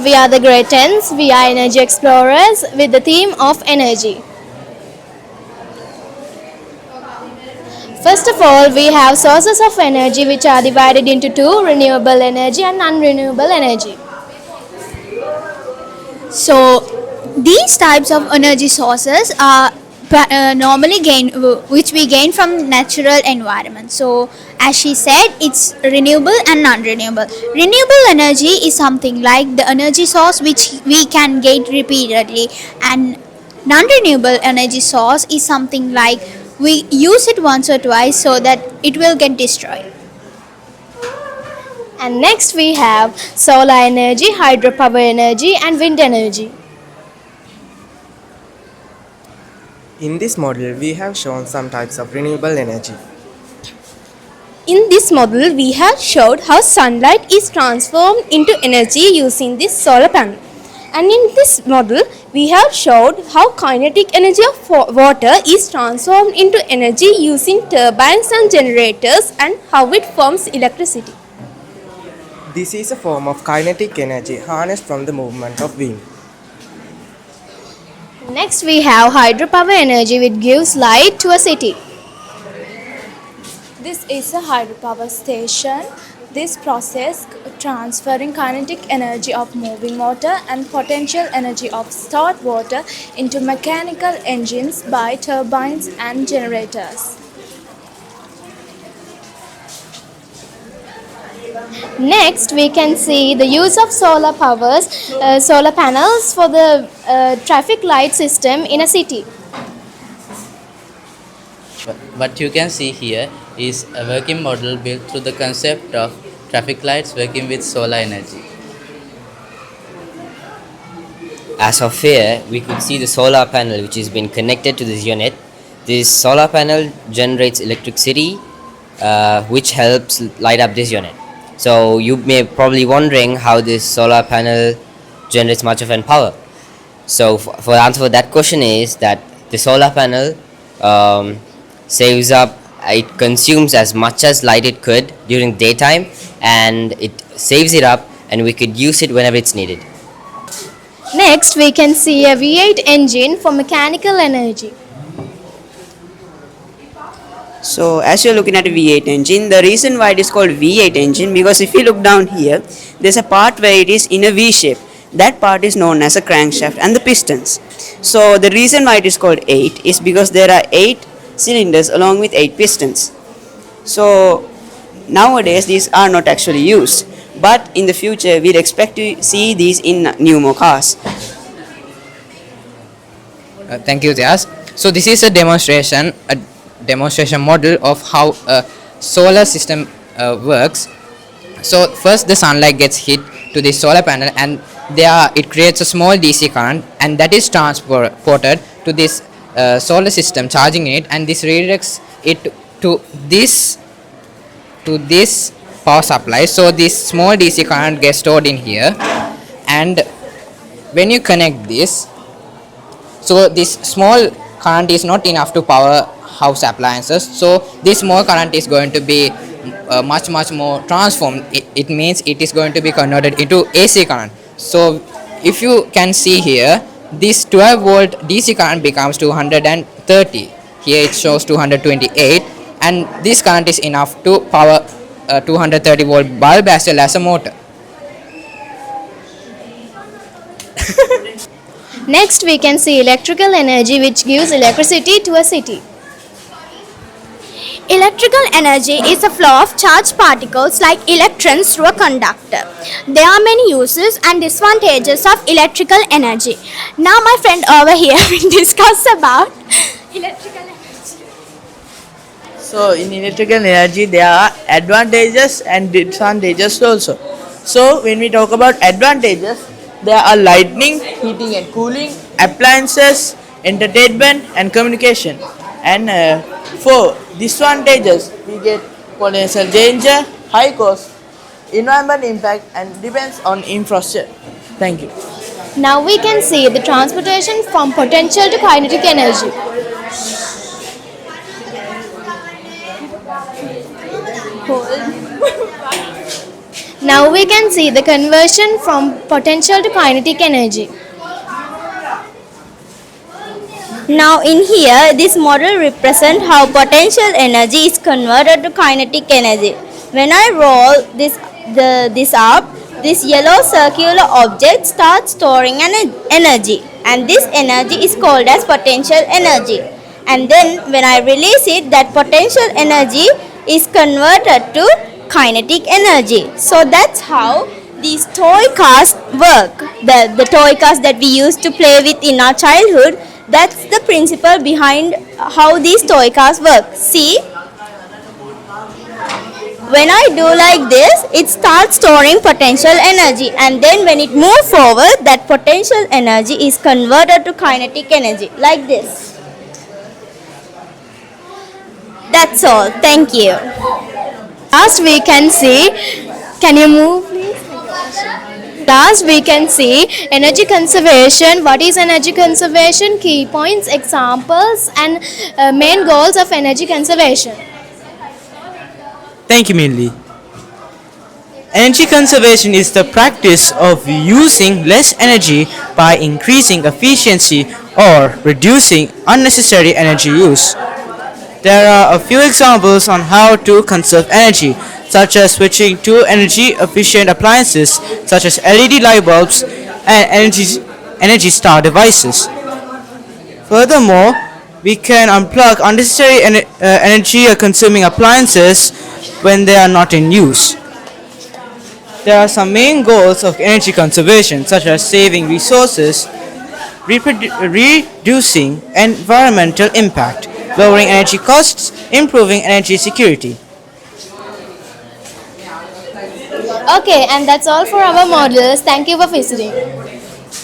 We are the Gretens, we are energy explorers with the theme of energy. First of all, we have sources of energy which are divided into two, renewable energy and non-renewable energy. So these types of energy sources are normally which we gain from natural environment. So as she said, it's renewable and non-renewable. Renewable energy is something like the energy source which we can get repeatedly, and non-renewable energy source is something like we use it once or twice so that it will get destroyed. And next we have solar energy, hydropower energy and wind energy. In this model, we have shown some types of renewable energy. In this model, we have showed how sunlight is transformed into energy using this solar panel. And in this model, we have showed how kinetic energy of water is transformed into energy using turbines and generators and how it forms electricity. This is a form of kinetic energy harnessed from the movement of wind. Next, we have hydropower energy which gives light to a city. This is a hydropower station. This process transferring kinetic energy of moving water and potential energy of stored water into mechanical engines by turbines and generators. Next, we can see the use of solar panels for the traffic light system in a city. What you can see here is a working model built through the concept of traffic lights working with solar energy. As of here, we could see the solar panel which has been connected to this unit. This solar panel generates electricity which helps light up this unit. So you may probably wondering how this solar panel generates much of an power. So for the answer for that question is that the solar panel saves up, it consumes as much as light it could during daytime, and it saves it up and we could use it whenever it's needed. Next, we can see a V8 engine for mechanical energy. So as you're looking at a V8 engine, the reason why it is called V8 engine, because if you look down here, there's a part where it is in a V shape. That part is known as a crankshaft and the pistons. So the reason why it is called 8 is because there are 8 cylinders along with 8 pistons. So nowadays these are not actually used, but in the future we'd expect to see these in News+More cars. Thank you, Tias. So this is a demonstration model of how a solar system works. So first the sunlight gets hit to the solar panel, and it creates a small DC current, and that is transported to this solar system charging it, and this redirects it to this power supply. So this small DC current gets stored in here, and when you connect this, so this small current is not enough to power house appliances, so this small current is going to be much more transformed. It means it is going to be converted into AC current. So if you can see here, this 12 volt DC current becomes 230. Here it shows 228, and this current is enough to power a 230 volt bulb as well as a motor. Next, we can see electrical energy which gives electricity to a city. Electrical energy is a flow of charged particles like electrons through a conductor. There are many uses and disadvantages of electrical energy. Now my friend over here will discuss about electrical energy. So in electrical energy there are advantages and disadvantages also. So when we talk about advantages, there are lighting, heating and cooling, appliances, entertainment and communication. And for disadvantages, we get potential danger, high cost, environmental impact and depends on infrastructure. Thank you. Now we can see the transportation from potential to kinetic energy. Now we can see the conversion from potential to kinetic energy. Now in here, this model represents how potential energy is converted to kinetic energy. When I roll this up, this yellow circular object starts storing energy, and this energy is called as potential energy. And then when I release it, that potential energy is converted to kinetic energy. So that's how these toy cars work. The toy cars that we used to play with in our childhood, that's the principle behind how these toy cars work. See, when I do like this, it starts storing potential energy, and then when it moves forward, that potential energy is converted to kinetic energy, like this. That's all. Thank you. Last we can see, can you move please? Last we can see energy conservation. What is energy conservation? Key points, examples and main goals of energy conservation. Thank you, Minli. Energy conservation is the practice of using less energy by increasing efficiency or reducing unnecessary energy use. There are a few examples on how to conserve energy, such as switching to energy efficient appliances such as LED light bulbs and energy star devices. Furthermore, we can unplug unnecessary energy consuming appliances when they are not in use. There are some main goals of energy conservation, such as saving resources, reducing environmental impact, lowering energy costs, improving energy security. Okay, and that's all for our models. Thank you for visiting.